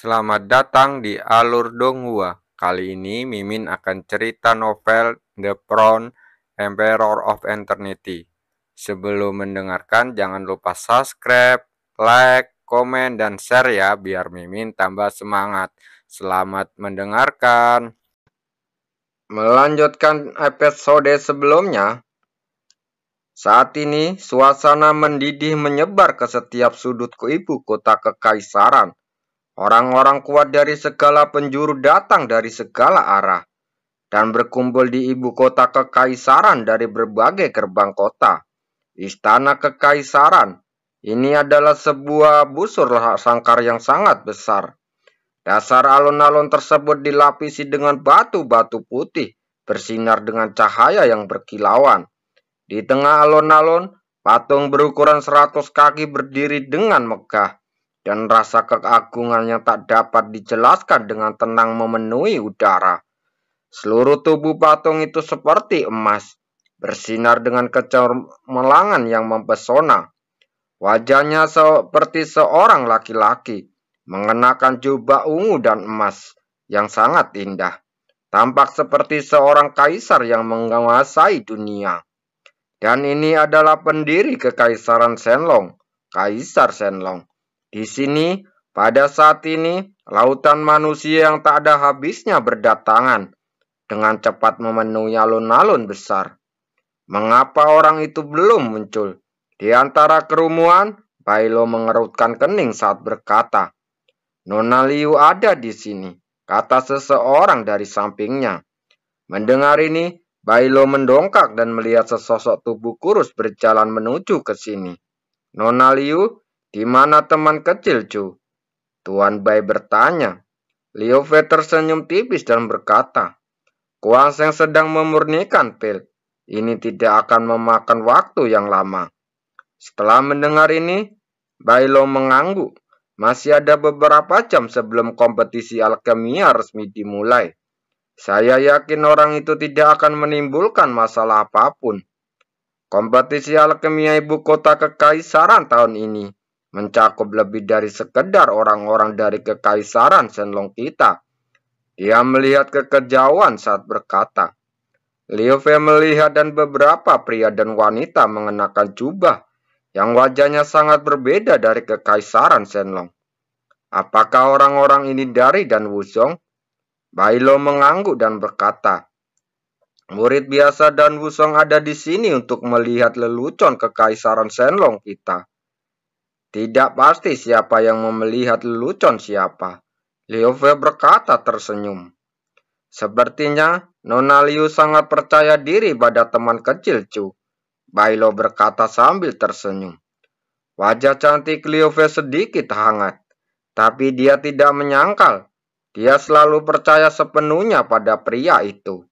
Selamat datang di Alur Donghua. Kali ini Mimin akan cerita novel The Crown, Emperor of Eternity. Sebelum mendengarkan, jangan lupa subscribe, like, komen, dan share ya, biar Mimin tambah semangat. Selamat mendengarkan. Melanjutkan episode sebelumnya, saat ini suasana mendidih menyebar ke setiap sudut ibu kota kekaisaran. Orang-orang kuat dari segala penjuru datang dari segala arah dan berkumpul di ibu kota kekaisaran dari berbagai gerbang kota. Istana kekaisaran ini adalah sebuah busur sangkar yang sangat besar. Dasar alun-alun tersebut dilapisi dengan batu-batu putih bersinar dengan cahaya yang berkilauan. Di tengah alun-alun, patung berukuran 100 kaki berdiri dengan megah. Dan rasa keagungan yang tak dapat dijelaskan dengan tenang memenuhi udara. Seluruh tubuh patung itu seperti emas, bersinar dengan kecemerlangan yang mempesona. Wajahnya seperti seorang laki-laki, mengenakan jubah ungu dan emas yang sangat indah. Tampak seperti seorang kaisar yang menguasai dunia. Dan ini adalah pendiri kekaisaran Shenlong, Kaisar Shenlong. Di sini, pada saat ini, lautan manusia yang tak ada habisnya berdatangan dengan cepat memenuhi alun-alun besar. Mengapa orang itu belum muncul? Di antara kerumunan, Bailo mengerutkan kening saat berkata, "Nona Liu ada di sini," kata seseorang dari sampingnya. Mendengar ini, Bailo mendongkak dan melihat sesosok tubuh kurus berjalan menuju ke sini. "Nona Liu, di mana teman kecil, Cu?" Tuan Bai bertanya. Liu Fei tersenyum tipis dan berkata, "Kuang Sheng sedang memurnikan pil. Ini tidak akan memakan waktu yang lama." Setelah mendengar ini, Bailo mengangguk. Masih ada beberapa jam sebelum kompetisi alkemia resmi dimulai. Saya yakin orang itu tidak akan menimbulkan masalah apapun. Kompetisi alkemia ibu kota kekaisaran tahun ini mencakup lebih dari sekedar orang-orang dari kekaisaran Shenlong kita. Dia melihat kekejauhan saat berkata. Liu Fei melihat dan beberapa pria dan wanita mengenakan jubah yang wajahnya sangat berbeda dari kekaisaran Shenlong. Apakah orang-orang ini dari Dan Wuzong? Bailo mengangguk dan berkata, "Murid biasa Dan Wuzong ada di sini untuk melihat lelucon kekaisaran Shenlong kita." Tidak pasti siapa yang melihat lelucon siapa. Liu Fei berkata tersenyum. Sepertinya Nona Liu sangat percaya diri pada teman kecil Cu. Bailo berkata sambil tersenyum. Wajah cantik Liu Fei sedikit hangat, tapi dia tidak menyangkal. Dia selalu percaya sepenuhnya pada pria itu.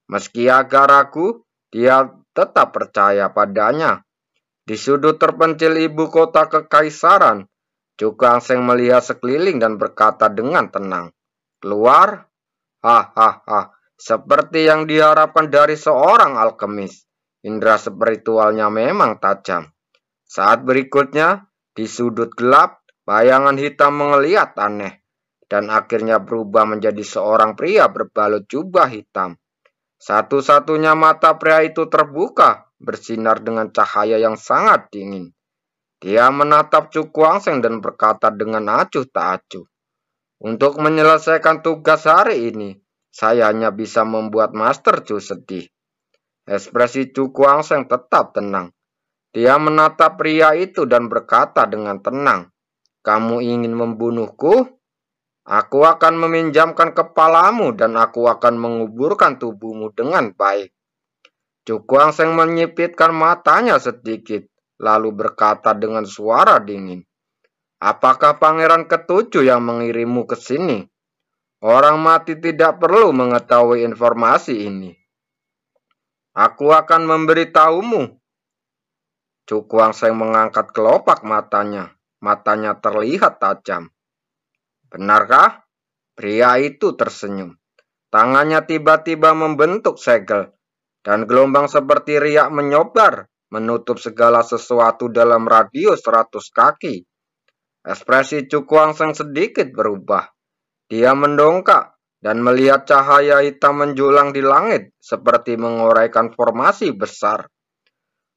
Meski agak ragu, dia tetap percaya padanya. Di sudut terpencil ibu kota kekaisaran, Cu Guangsheng melihat sekeliling dan berkata dengan tenang, "Keluar? Hahaha, seperti yang diharapkan dari seorang alkemis. Indera spiritualnya memang tajam." Saat berikutnya, di sudut gelap, bayangan hitam mengeliat aneh, dan akhirnya berubah menjadi seorang pria berbalut jubah hitam. Satu-satunya mata pria itu terbuka, bersinar dengan cahaya yang sangat dingin. Dia menatap Cu Guangsheng dan berkata dengan acuh tak acuh, "Untuk menyelesaikan tugas hari ini, saya hanya bisa membuat Master Cu sedih." Ekspresi Cu Guangsheng tetap tenang. Dia menatap pria itu dan berkata dengan tenang, "Kamu ingin membunuhku? Aku akan meminjamkan kepalamu dan aku akan menguburkan tubuhmu dengan baik." Cu Guangsheng menyipitkan matanya sedikit, lalu berkata dengan suara dingin, "Apakah pangeran ketujuh yang mengirimmu ke sini? Orang mati tidak perlu mengetahui informasi ini. Aku akan memberitahumu." Cu Guangsheng mengangkat kelopak matanya. Matanya terlihat tajam. "Benarkah?" Pria itu tersenyum. Tangannya tiba-tiba membentuk segel, dan gelombang seperti riak menyobar, menutup segala sesuatu dalam radius 100 kaki. Ekspresi Cu Guangsheng sedikit berubah. Dia mendongak dan melihat cahaya hitam menjulang di langit seperti menguraikan formasi besar.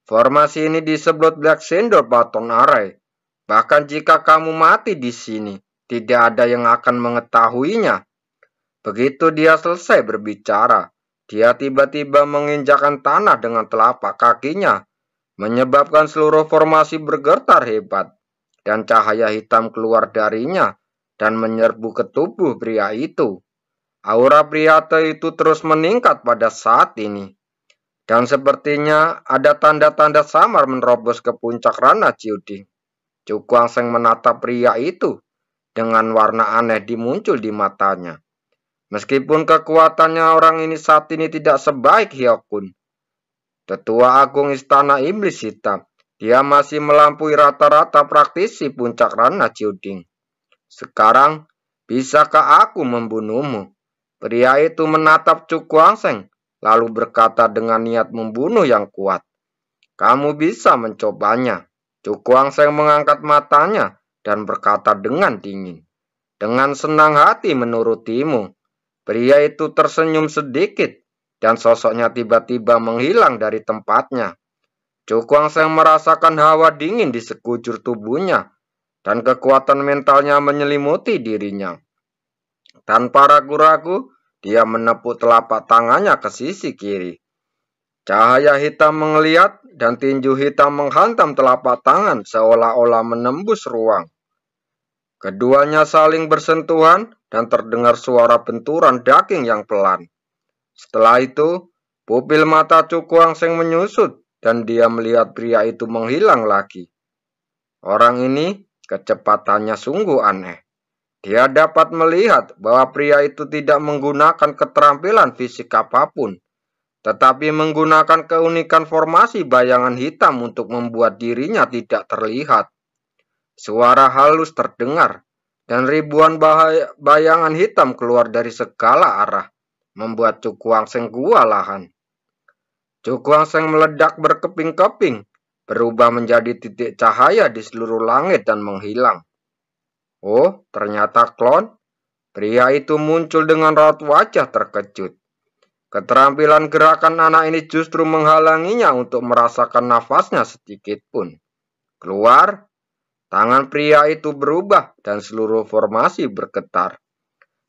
Formasi ini disebut Black Shadow Baton Array. Bahkan jika kamu mati di sini, tidak ada yang akan mengetahuinya. Begitu dia selesai berbicara, dia tiba-tiba menginjakkan tanah dengan telapak kakinya, menyebabkan seluruh formasi bergetar hebat, dan cahaya hitam keluar darinya dan menyerbu ke tubuh pria itu. Aura pria itu terus meningkat pada saat ini. Dan sepertinya ada tanda-tanda samar menerobos ke puncak Rana Ciuding. Cukuang Seng menatap pria itu dengan warna aneh dimuncul di matanya. Meskipun kekuatannya orang ini saat ini tidak sebaik Hyokun, Tetua Agung Istana Iblis Hitam, dia masih melampaui rata-rata praktisi puncak Rana Ciuding. Sekarang, bisakah aku membunuhmu? Pria itu menatap Cukuang Seng lalu berkata dengan niat membunuh yang kuat. Kamu bisa mencobanya. Cukuang Seng mengangkat matanya dan berkata dengan dingin. Dengan senang hati menurutimu. Pria itu tersenyum sedikit dan sosoknya tiba-tiba menghilang dari tempatnya. Cukuang Seng merasakan hawa dingin di sekujur tubuhnya dan kekuatan mentalnya menyelimuti dirinya. Tanpa ragu-ragu, dia menepuk telapak tangannya ke sisi kiri. Cahaya hitam mengeliat dan tinju hitam menghantam telapak tangan seolah-olah menembus ruang. Keduanya saling bersentuhan dan terdengar suara benturan daging yang pelan. Setelah itu, pupil mata Cukuang Seng menyusut dan dia melihat pria itu menghilang lagi. Orang ini kecepatannya sungguh aneh. Dia dapat melihat bahwa pria itu tidak menggunakan keterampilan fisik apapun, tetapi menggunakan keunikan formasi bayangan hitam untuk membuat dirinya tidak terlihat. Suara halus terdengar, dan ribuan bayangan hitam keluar dari segala arah, membuat Cukuang Seng kewalahan. Cukuang Seng meledak berkeping-keping, berubah menjadi titik cahaya di seluruh langit dan menghilang. Oh, ternyata klon. Pria itu muncul dengan raut wajah terkejut. Keterampilan gerakan anak ini justru menghalanginya untuk merasakan nafasnya sedikit pun. Keluar, tangan pria itu berubah dan seluruh formasi bergetar.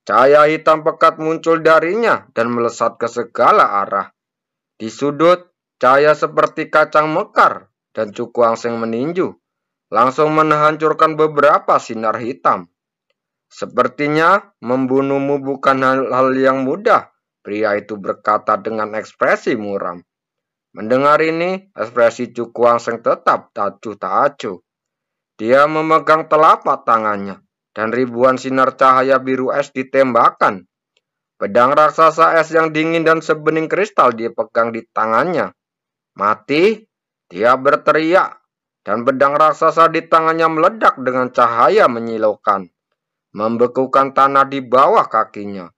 Cahaya hitam pekat muncul darinya dan melesat ke segala arah. Di sudut, cahaya seperti kacang mekar dan Cukuang Seng meninju. Langsung menghancurkan beberapa sinar hitam. Sepertinya membunuhmu bukan hal yang mudah, pria itu berkata dengan ekspresi muram. Mendengar ini, ekspresi Cukuang Seng tetap tak acuh. Dia memegang telapak tangannya, dan ribuan sinar cahaya biru es ditembakkan. Pedang raksasa es yang dingin dan sebening kristal dipegang di tangannya. Mati, dia berteriak. Dan pedang raksasa di tangannya meledak dengan cahaya menyilaukan, membekukan tanah di bawah kakinya.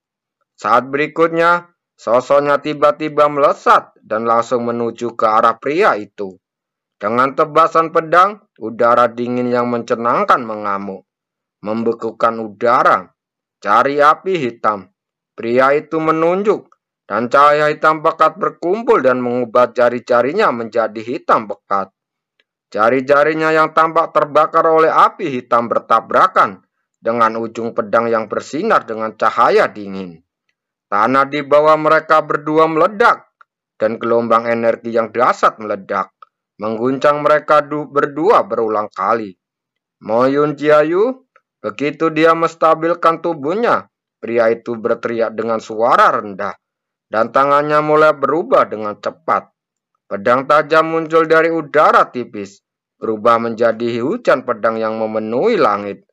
Saat berikutnya, sosoknya tiba-tiba melesat dan langsung menuju ke arah pria itu. Dengan tebasan pedang, udara dingin yang mencenangkan mengamuk, membekukan udara. Cari api hitam. Pria itu menunjuk, dan cahaya hitam pekat berkumpul dan mengubah jari-jarinya menjadi hitam pekat. Jari-jarinya yang tampak terbakar oleh api hitam bertabrakan dengan ujung pedang yang bersinar dengan cahaya dingin. Tanah di bawah mereka berdua meledak, dan gelombang energi yang dahsyat meledak, mengguncang mereka berdua berulang kali. Moyun Jiayu, begitu dia menstabilkan tubuhnya, pria itu berteriak dengan suara rendah, dan tangannya mulai berubah dengan cepat. Pedang tajam muncul dari udara tipis, berubah menjadi hujan pedang yang memenuhi langit,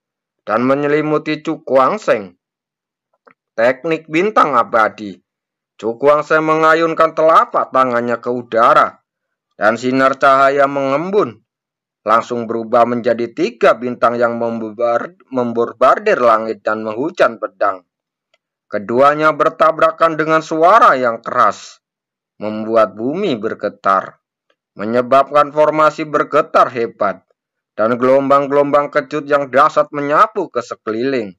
dan menyelimuti Cukuang Seng. Teknik bintang abadi. Cukuang Seng mengayunkan telapak tangannya ke udara, dan sinar cahaya mengembun, langsung berubah menjadi 3 bintang yang membombardir langit dan menghujan pedang. Keduanya bertabrakan dengan suara yang keras, membuat bumi bergetar, menyebabkan formasi bergetar hebat, dan gelombang-gelombang kejut yang dahsyat menyapu ke sekeliling.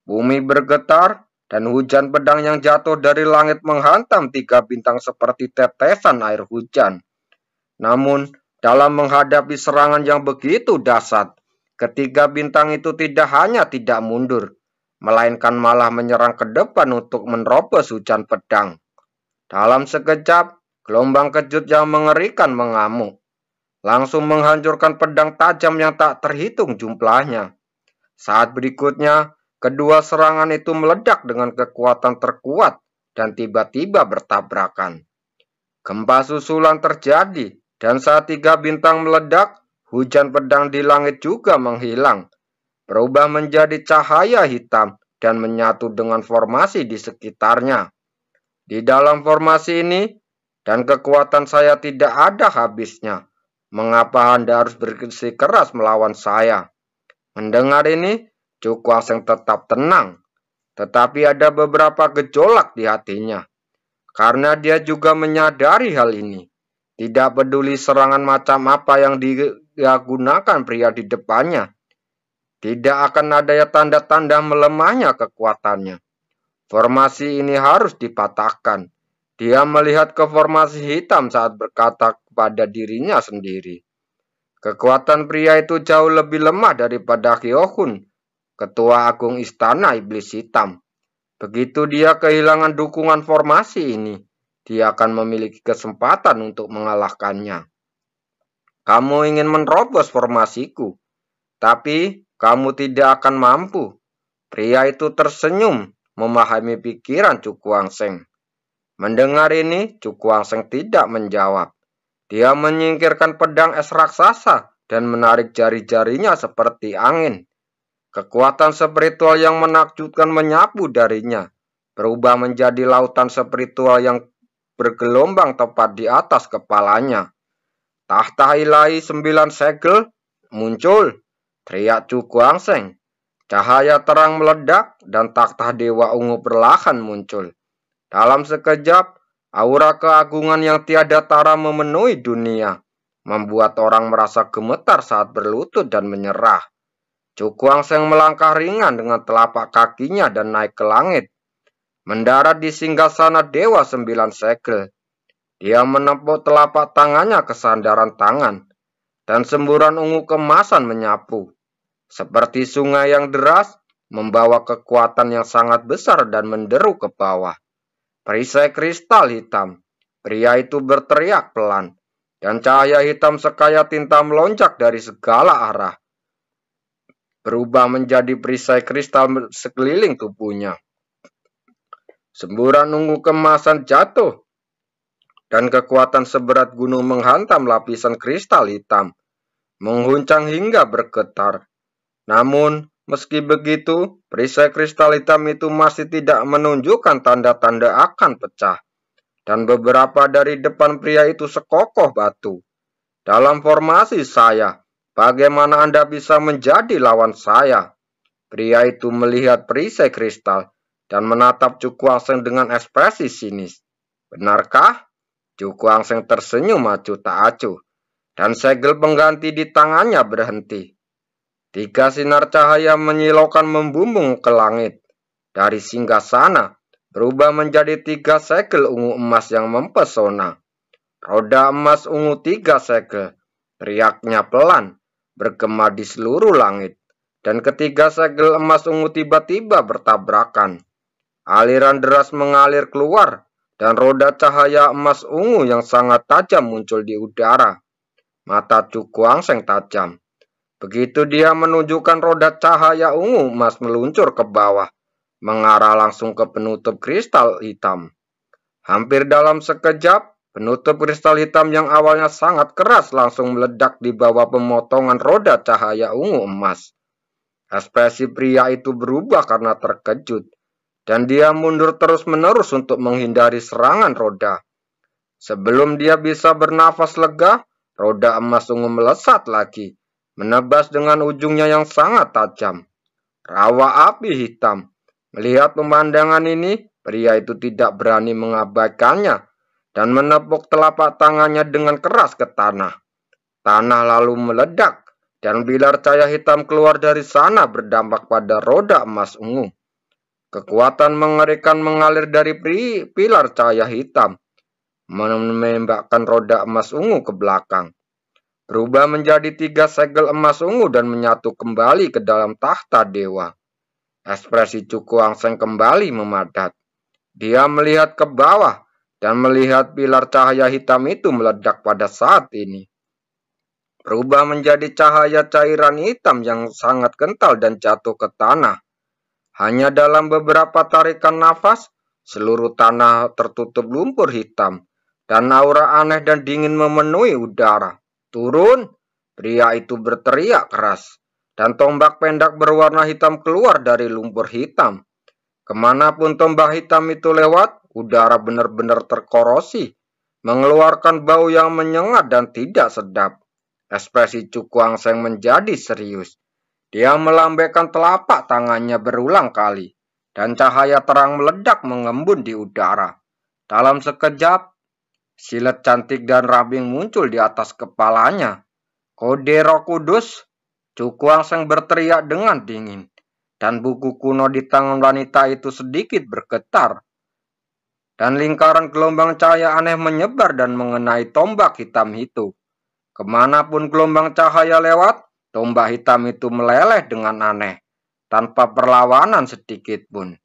Bumi bergetar, dan hujan pedang yang jatuh dari langit menghantam 3 bintang seperti tetesan air hujan. Namun, dalam menghadapi serangan yang begitu dahsyat, ketiga bintang itu tidak hanya tidak mundur, melainkan malah menyerang ke depan untuk menerobos hujan pedang. Dalam sekejap, gelombang kejut yang mengerikan mengamuk, langsung menghancurkan pedang tajam yang tak terhitung jumlahnya. Saat berikutnya, kedua serangan itu meledak dengan kekuatan terkuat dan tiba-tiba bertabrakan. Gempa susulan terjadi, dan saat 3 bintang meledak, hujan pedang di langit juga menghilang, berubah menjadi cahaya hitam dan menyatu dengan formasi di sekitarnya. Di dalam formasi ini, dan kekuatan saya tidak ada habisnya. Mengapa Anda harus bersikeras melawan saya? Mendengar ini, Cuku Aseng tetap tenang, tetapi ada beberapa gejolak di hatinya. Karena dia juga menyadari hal ini. Tidak peduli serangan macam apa yang dia gunakan pria di depannya, tidak akan ada tanda-tanda melemahnya kekuatannya. Formasi ini harus dipatahkan. Dia melihat ke formasi hitam saat berkata kepada dirinya sendiri. Kekuatan pria itu jauh lebih lemah daripada Hyohun, ketua agung istana iblis hitam. Begitu dia kehilangan dukungan formasi ini, dia akan memiliki kesempatan untuk mengalahkannya. Kamu ingin menerobos formasiku, tapi kamu tidak akan mampu. Pria itu tersenyum, memahami pikiran Cuku Angseng. Mendengar ini, Cuku Angseng tidak menjawab. Dia menyingkirkan pedang es raksasa dan menarik jari-jarinya seperti angin. Kekuatan spiritual yang menakjubkan menyapu darinya, berubah menjadi lautan spiritual yang bergelombang tepat di atas kepalanya. Tahta ilahi 9 segel muncul, teriak Cuku Angseng. Cahaya terang meledak dan takhta dewa ungu perlahan muncul. Dalam sekejap, aura keagungan yang tiada tara memenuhi dunia, membuat orang merasa gemetar saat berlutut dan menyerah. Cuku Angseng melangkah ringan dengan telapak kakinya dan naik ke langit, mendarat di singgasana dewa 9 segel. Dia menepuk telapak tangannya ke sandaran tangan, dan semburan ungu kemasan menyapu. Seperti sungai yang deras, membawa kekuatan yang sangat besar dan menderu ke bawah. Perisai kristal hitam. Pria itu berteriak pelan, dan cahaya hitam sekaya tinta melonjak dari segala arah, berubah menjadi perisai kristal sekeliling tubuhnya. Semburan ungu kemasan jatuh, dan kekuatan seberat gunung menghantam lapisan kristal hitam, mengguncang hingga bergetar. Namun, meski begitu, perisai kristal hitam itu masih tidak menunjukkan tanda-tanda akan pecah, dan beberapa dari depan pria itu sekokoh batu. Dalam formasi saya, bagaimana Anda bisa menjadi lawan saya? Pria itu melihat perisai kristal dan menatap Cuku Angseng dengan ekspresi sinis. Benarkah? Cuku Angseng tersenyum acuh tak acuh, dan segel pengganti di tangannya berhenti. 3 sinar cahaya menyilaukan membumbung ke langit. Dari singgasana, berubah menjadi 3 segel ungu emas yang mempesona. Roda emas ungu 3 segel, teriaknya pelan, bergema di seluruh langit. Dan ketiga segel emas ungu tiba-tiba bertabrakan. Aliran deras mengalir keluar, dan roda cahaya emas ungu yang sangat tajam muncul di udara. Mata Cuku Angseng tajam. Begitu dia menunjukkan roda cahaya ungu emas meluncur ke bawah, mengarah langsung ke penutup kristal hitam. Hampir dalam sekejap, penutup kristal hitam yang awalnya sangat keras langsung meledak di bawah pemotongan roda cahaya ungu emas. Ekspresi pria itu berubah karena terkejut, dan dia mundur terus-menerus untuk menghindari serangan roda. Sebelum dia bisa bernafas lega, roda emas ungu melesat lagi, menebas dengan ujungnya yang sangat tajam. Rawa api hitam. Melihat pemandangan ini, pria itu tidak berani mengabaikannya dan menepuk telapak tangannya dengan keras ke tanah. Tanah lalu meledak, dan bilar cahaya hitam keluar dari sana berdampak pada roda emas ungu. Kekuatan mengerikan mengalir dari pilar cahaya hitam, menembakkan roda emas ungu ke belakang. Berubah menjadi 3 segel emas ungu dan menyatu kembali ke dalam tahta dewa. Ekspresi Cuku Angseng kembali memadat. Dia melihat ke bawah dan melihat pilar cahaya hitam itu meledak pada saat ini. Berubah menjadi cahaya cairan hitam yang sangat kental dan jatuh ke tanah. Hanya dalam beberapa tarikan nafas, seluruh tanah tertutup lumpur hitam, dan aura aneh dan dingin memenuhi udara. Turun! Pria itu berteriak keras, dan tombak pendak berwarna hitam keluar dari lumpur hitam. Kemanapun tombak hitam itu lewat, udara benar-benar terkorosi, mengeluarkan bau yang menyengat dan tidak sedap. Ekspresi Cuku Angseng menjadi serius. Dia melambaikan telapak tangannya berulang kali, dan cahaya terang meledak mengembun di udara. Dalam sekejap, silet cantik dan ramping muncul di atas kepalanya. Kode Roh Kudus, Cuku Angseng berteriak dengan dingin, dan buku kuno di tangan wanita itu sedikit bergetar. Dan lingkaran gelombang cahaya aneh menyebar dan mengenai tombak hitam itu. Kemanapun gelombang cahaya lewat, tombak hitam itu meleleh dengan aneh, tanpa perlawanan sedikit pun.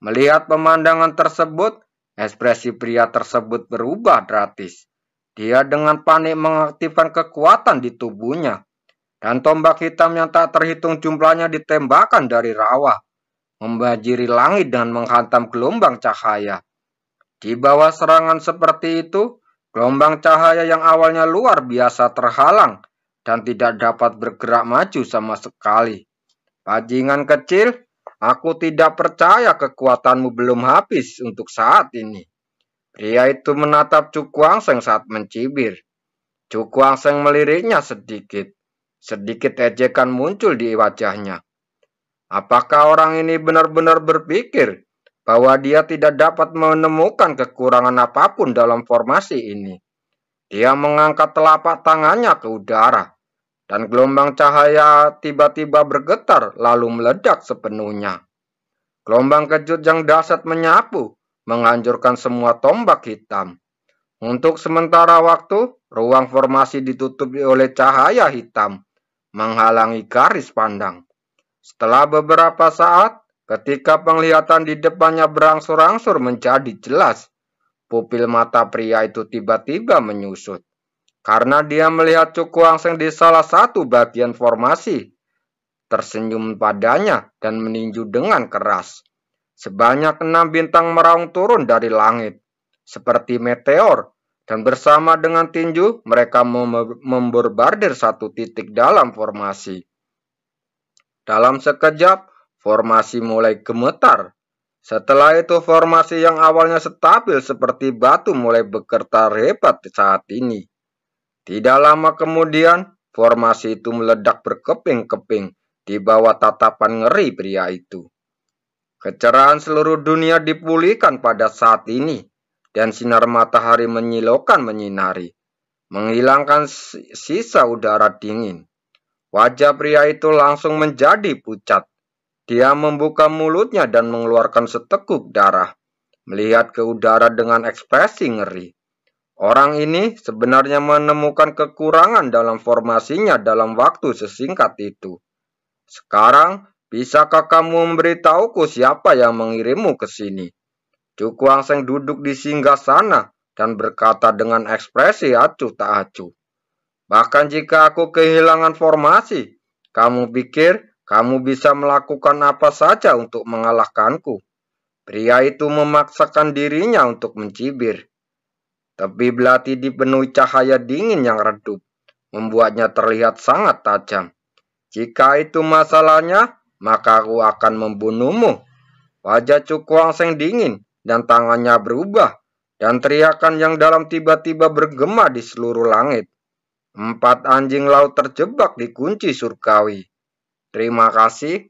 Melihat pemandangan tersebut, ekspresi pria tersebut berubah drastis. Dia dengan panik mengaktifkan kekuatan di tubuhnya, dan tombak hitam yang tak terhitung jumlahnya ditembakkan dari rawa, membanjiri langit dan menghantam gelombang cahaya. Di bawah serangan seperti itu, gelombang cahaya yang awalnya luar biasa terhalang dan tidak dapat bergerak maju sama sekali. Bajingan kecil, aku tidak percaya kekuatanmu belum habis untuk saat ini. Pria itu menatap Cuku Angseng saat mencibir. Cuku Angseng meliriknya sedikit. Sedikit ejekan muncul di wajahnya. Apakah orang ini benar-benar berpikir bahwa dia tidak dapat menemukan kekurangan apapun dalam formasi ini? Dia mengangkat telapak tangannya ke udara, dan gelombang cahaya tiba-tiba bergetar lalu meledak sepenuhnya. Gelombang kejut yang dahsyat menyapu, menghancurkan semua tombak hitam. Untuk sementara waktu, ruang formasi ditutupi oleh cahaya hitam, menghalangi garis pandang. Setelah beberapa saat, ketika penglihatan di depannya berangsur-angsur menjadi jelas, pupil mata pria itu tiba-tiba menyusut, karena dia melihat Cuku Angseng di salah satu bagian formasi, tersenyum padanya dan meninju dengan keras. Sebanyak 6 bintang meraung turun dari langit, seperti meteor, dan bersama dengan tinju, mereka memborbardir satu titik dalam formasi. Dalam sekejap, formasi mulai gemetar. Setelah itu formasi yang awalnya stabil seperti batu mulai bergetar hebat saat ini. Tidak lama kemudian, formasi itu meledak berkeping-keping di bawah tatapan ngeri pria itu. Kecerahan seluruh dunia dipulihkan pada saat ini, dan sinar matahari menyilaukan menyinari, menghilangkan sisa udara dingin. Wajah pria itu langsung menjadi pucat. Dia membuka mulutnya dan mengeluarkan seteguk darah, melihat ke udara dengan ekspresi ngeri. Orang ini sebenarnya menemukan kekurangan dalam formasinya dalam waktu sesingkat itu. Sekarang, bisakah kamu memberitahuku siapa yang mengirimmu ke sini? Cuku Angseng duduk di singgasana dan berkata dengan ekspresi acuh tak acuh. Bahkan jika aku kehilangan formasi, kamu pikir kamu bisa melakukan apa saja untuk mengalahkanku? Pria itu memaksakan dirinya untuk mencibir. Tapi belati dipenuhi cahaya dingin yang redup, membuatnya terlihat sangat tajam. Jika itu masalahnya, maka aku akan membunuhmu. Wajah Cuku Angseng dingin dan tangannya berubah, dan teriakan yang dalam tiba-tiba bergema di seluruh langit. 4 anjing laut terjebak di kunci surgawi. Terima kasih